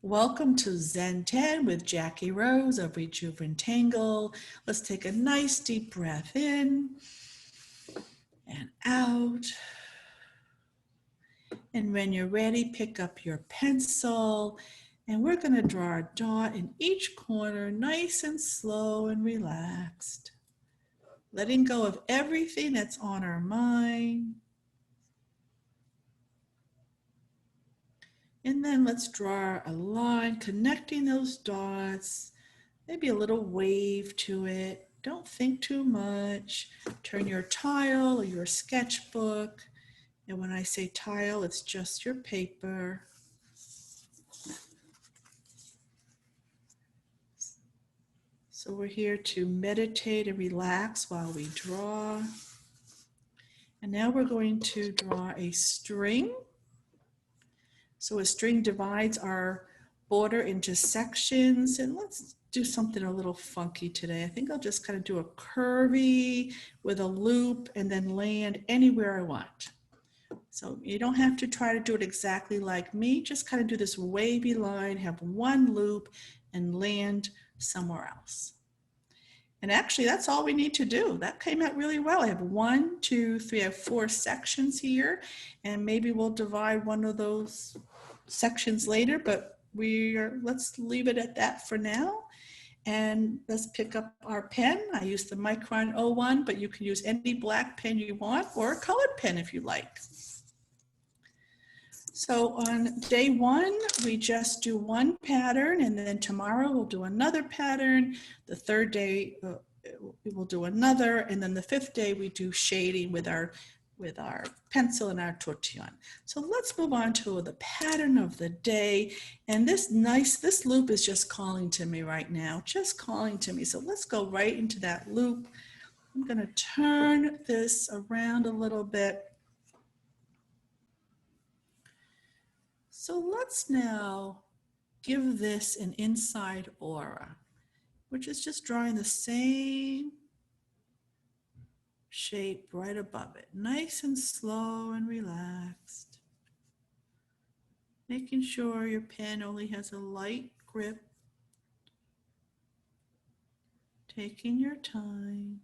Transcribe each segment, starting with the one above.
Welcome to ZenTen with Jackie Rose of Zentangle. Let's take a nice deep breath in and out. And when you're ready, pick up your pencil and we're going to draw a dot in each corner, nice and slow and relaxed. Letting go of everything that's on our mind. And then let's draw a line connecting those dots. Maybe a little wave to it. Don't think too much. Turn your tile or your sketchbook. And when I say tile, it's just your paper. So we're here to meditate and relax while we draw. And now we're going to draw a string. So a string divides our border into sections, and let's do something a little funky today. I think I'll just kind of do a curvy with a loop and then land anywhere I want. So you don't have to try to do it exactly like me, just kind of do this wavy line, have one loop and land somewhere else. And actually that's all we need to do. That came out really well. I have 1, 2, 3, I have 4 sections here, and maybe we'll divide one of those sections later, but let's leave it at that for now. And let's pick up our pen. I use the Micron 01, but you can use any black pen you want or a colored pen if you like. So on day 1, we just do one pattern, and then tomorrow we'll do another pattern. The third day we will do another, and then the 5th day we do shading with our pencil and our tortillon. So let's move on to the pattern of the day. And this loop is just calling to me right now, just calling to me. So let's go right into that loop. I'm going to turn this around a little bit. So let's now give this an inside aura, which is just drawing the same shape right above it, nice and slow and relaxed. Making sure your pen only has a light grip. Taking your time.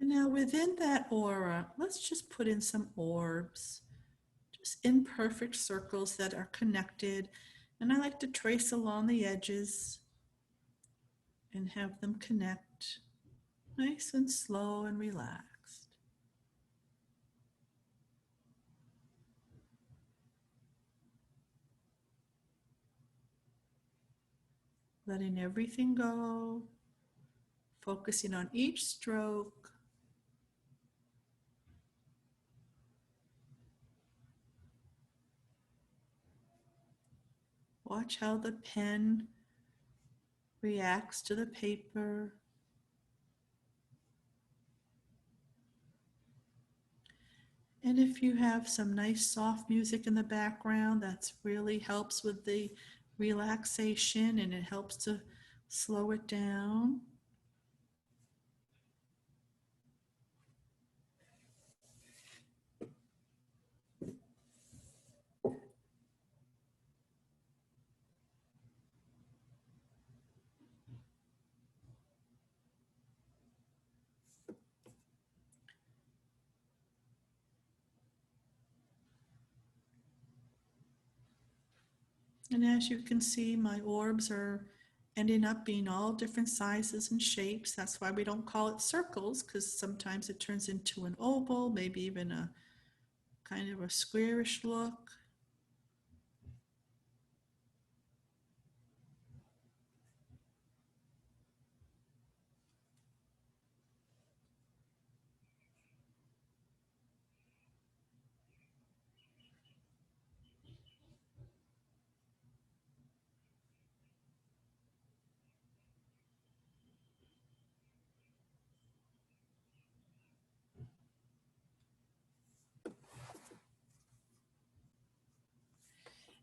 And now within that aura, let's just put in some orbs, just imperfect circles that are connected. And I like to trace along the edges and have them connect nice and slow and relaxed. Letting everything go, focusing on each stroke. Watch how the pen reacts to the paper. And if you have some nice soft music in the background, that really helps with the relaxation, and it helps to slow it down. And as you can see, my orbs are ending up being all different sizes and shapes. That's why we don't call it circles, because sometimes it turns into an oval, maybe even a kind of a squarish look.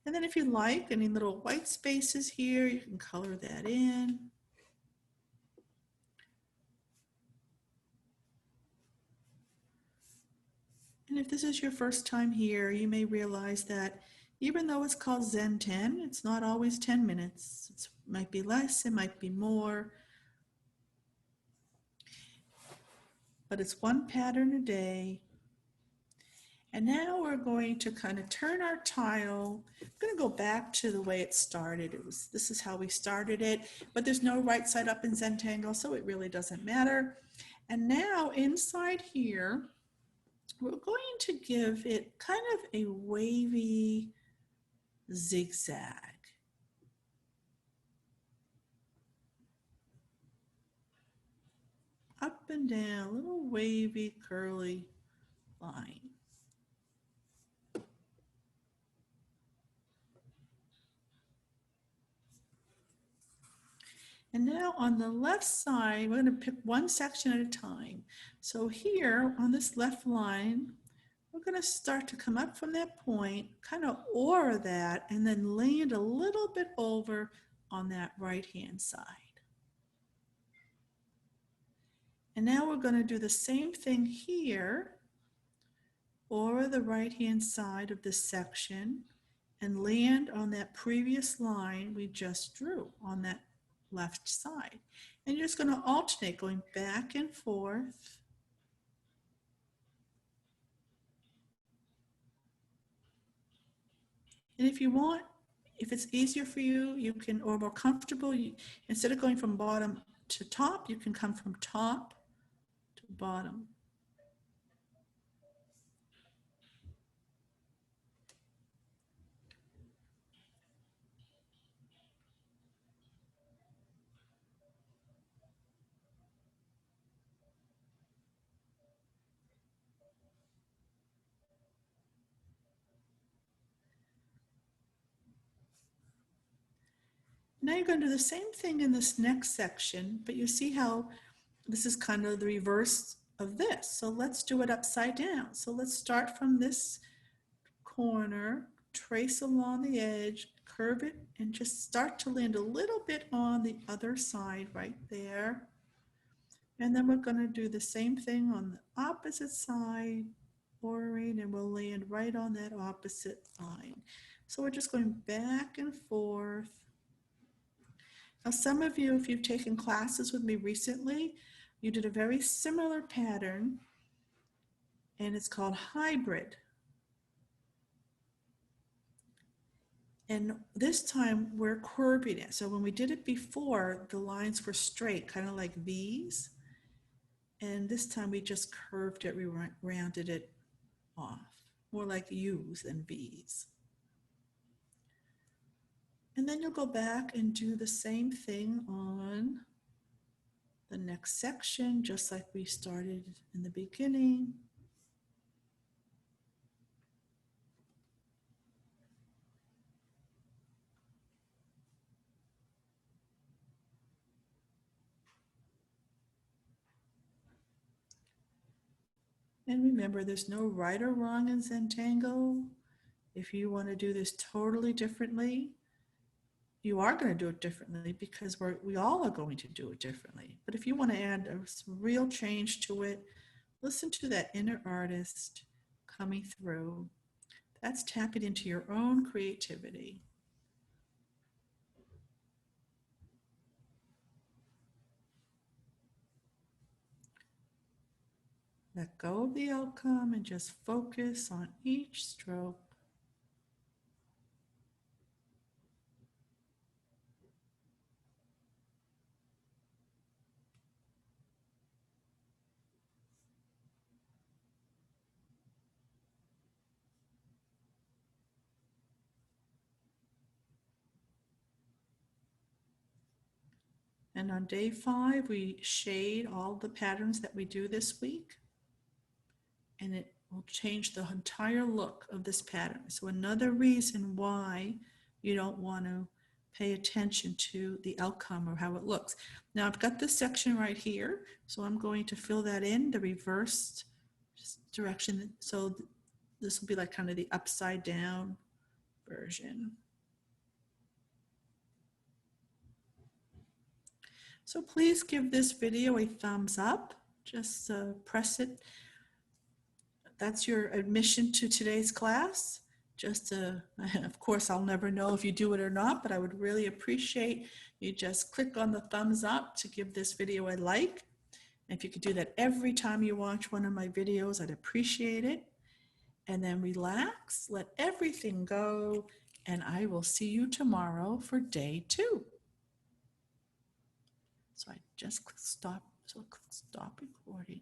And then if you like any little white spaces here, you can color that in. And if this is your first time here, you may realize that even though it's called ZenTen, it's not always 10 minutes. It might be less, it might be more, but it's one pattern a day. And now we're going to kind of turn our tile. I'm going to go back to the way it started. This is how we started it, but there's no right side up in Zentangle, so it really doesn't matter. And now inside here, we're going to give it kind of a wavy zigzag. Up and down, little wavy, curly line. And now on the left side, we're going to pick one section at a time. So here on this left line, we're going to start to come up from that point, kind of aura that, and then land a little bit over on that right-hand side. And now we're going to do the same thing here, aura the right-hand side of this section, and land on that previous line we just drew on that left side. And you're just going to alternate going back and forth. And if you want, if it's easier for you, you can, or more comfortable, instead of going from bottom to top, you can come from top to bottom. Now you're going to do the same thing in this next section, but you see how this is kind of the reverse of this. So let's do it upside down. So let's start from this corner, trace along the edge, curve it, and just start to land a little bit on the other side right there. And then we're going to do the same thing on the opposite side, orient, and we'll land right on that opposite line. So we're just going back and forth. Now, some of you, if you've taken classes with me recently, you did a very similar pattern, and it's called Hibred. And this time we're curving it. So when we did it before, the lines were straight, kind of like V's. And this time we just curved it, we rounded it off, more like U's than V's. And then you'll go back and do the same thing on the next section, just like we started in the beginning. And remember, there's no right or wrong in Zentangle. If you want to do this totally differently, you are going to do it differently because we all are going to do it differently. But if you want to add some real change to it, listen to that inner artist coming through. That's tapping into your own creativity. Let go of the outcome and just focus on each stroke. And on day 5, we shade all the patterns that we do this week, and it will change the entire look of this pattern. So another reason why you don't want to pay attention to the outcome or how it looks. Now I've got this section right here, so I'm going to fill that in the reversed direction. So this will be like kind of the upside down version. So please give this video a thumbs up. Just press it that's your admission to today's class. Just to, of course, I'll never know if you do it or not, but I would really appreciate you just click on the thumbs up to give this video a like. And if you could do that every time you watch one of my videos, I'd appreciate it. And then relax, let everything go, and I will see you tomorrow for day 2. So I just click stop, so click stop recording.